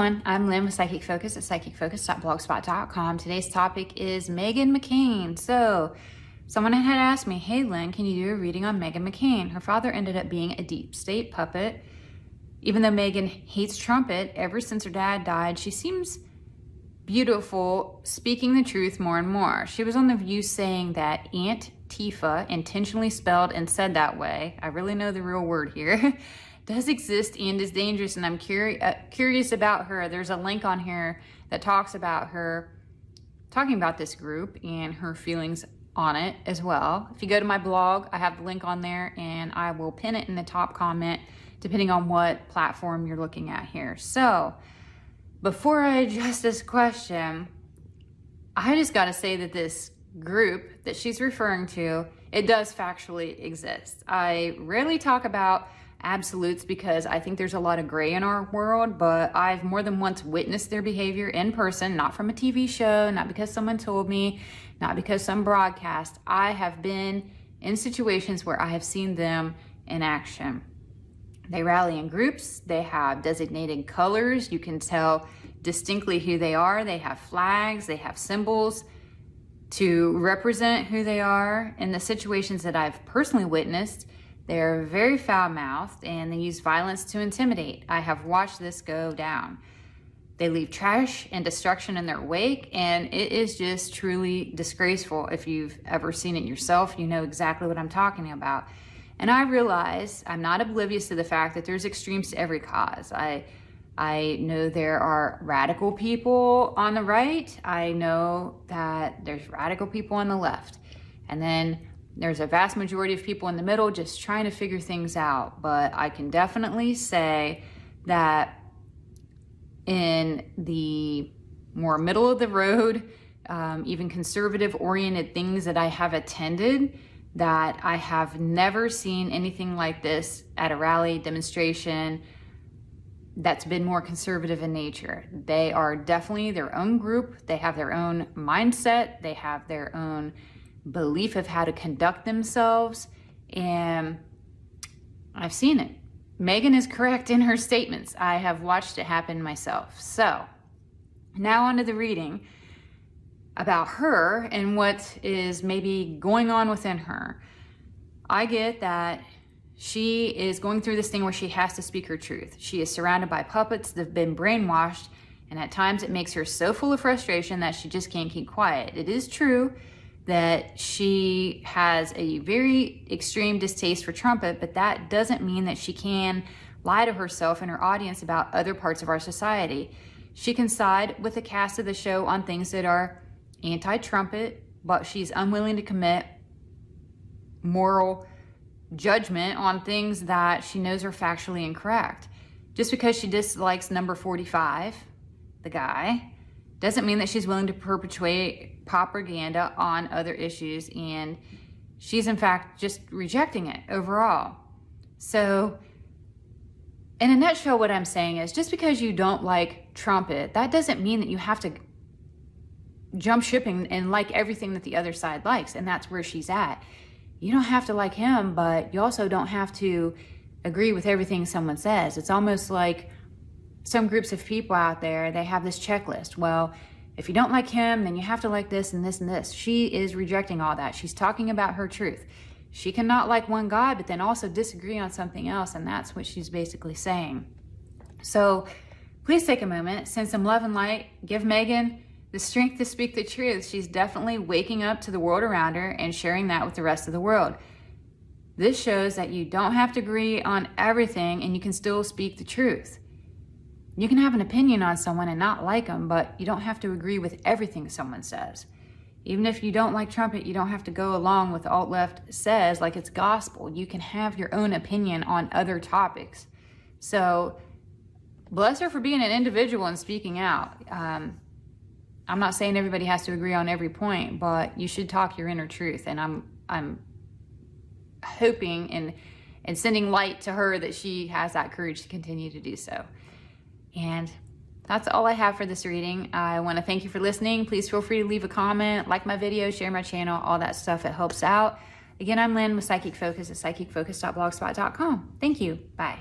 everyone, I'm Lynn with Psychic Focus at psychicfocus.blogspot.com. Today's topic is Meghan McCain. So, someone had asked me, hey Lynn, can you do a reading on Meghan McCain? Her father ended up being a deep state puppet. Even though Meghan hates trumpet, ever since her dad died, she seems beautiful, speaking the truth more and more. She was on The View saying that Aunt Tifa, intentionally spelled and said that way, I really know the real word here, does exist and is dangerous, and I'm curious about her. There's a link on here that talks about her, talking about this group and her feelings on it as well. If you go to my blog, I have the link on there, and I will pin it in the top comment depending on what platform you're looking at here. So before I address this question, I just got to say that this group that she's referring to, it does factually exist. I rarely talk about absolutes because I think there's a lot of gray in our world, but I've more than once witnessed their behavior in person, not from a TV show, not because someone told me, not because some broadcast. I have been in situations where I have seen them in action. They rally in groups, they have designated colors, you can tell distinctly who they are, they have flags, they have symbols to represent who they are. In the situations that I've personally witnessed, they're very foul-mouthed and they use violence to intimidate. I have watched this go down. They leave trash and destruction in their wake, and it is just truly disgraceful. If you've ever seen it yourself, you know exactly what I'm talking about. And I realize I'm not oblivious to the fact that there's extremes to every cause. I know there are radical people on the right. I know that there's radical people on the left. And then there's a vast majority of people in the middle just trying to figure things out. But I can definitely say that in the more middle of the road, even conservative oriented things that I have attended, that I have never seen anything like this at a rally, demonstration, that's been more conservative in nature. They are definitely their own group. They have their own mindset. They have their own belief of how to conduct themselves. And I've seen it. Meghan is correct in her statements. I have watched it happen myself. So now on to the reading about her and what is maybe going on within her. I get that she is going through this thing where she has to speak her truth. She is surrounded by puppets that have been brainwashed, and at times it makes her so full of frustration that she just can't keep quiet. It is true that she has a very extreme distaste for trumpet, but that doesn't mean that she can lie to herself and her audience about other parts of our society. She can side with the cast of the show on things that are anti-trumpet, but she's unwilling to commit moral judgment on things that she knows are factually incorrect. Just because she dislikes number 45, the guy, doesn't mean that she's willing to perpetuate propaganda on other issues, and she's in fact just rejecting it overall. So in a nutshell, what I'm saying is, just because you don't like trumpet, that doesn't mean that you have to jump ship and like everything that the other side likes, and that's where she's at. You don't have to like him, but you also don't have to agree with everything someone says. It's almost like some groups of people out there, they have this checklist. Well, if you don't like him, then you have to like this and this and this. She is rejecting all that. She's talking about her truth. She cannot like one God, but then also disagree on something else, and that's what she's basically saying. So please take a moment, send some love and light, give Meghan the strength to speak the truth. She's definitely waking up to the world around her and sharing that with the rest of the world. This shows that you don't have to agree on everything, and you can still speak the truth. You can have an opinion on someone and not like them, but you don't have to agree with everything someone says. Even if you don't like trumpet, you don't have to go along with alt-left says like it's gospel. You can have your own opinion on other topics. So bless her for being an individual and speaking out. I'm not saying everybody has to agree on every point, but you should talk your inner truth. And I'm hoping and sending light to her that she has that courage to continue to do so. And that's all I have for this reading. I want to thank you for listening. Please feel free to leave a comment, like my video, share my channel, all that stuff. It helps out. Again, I'm Lynn with Psychic Focus at psychicfocus.blogspot.com. Thank you. Bye.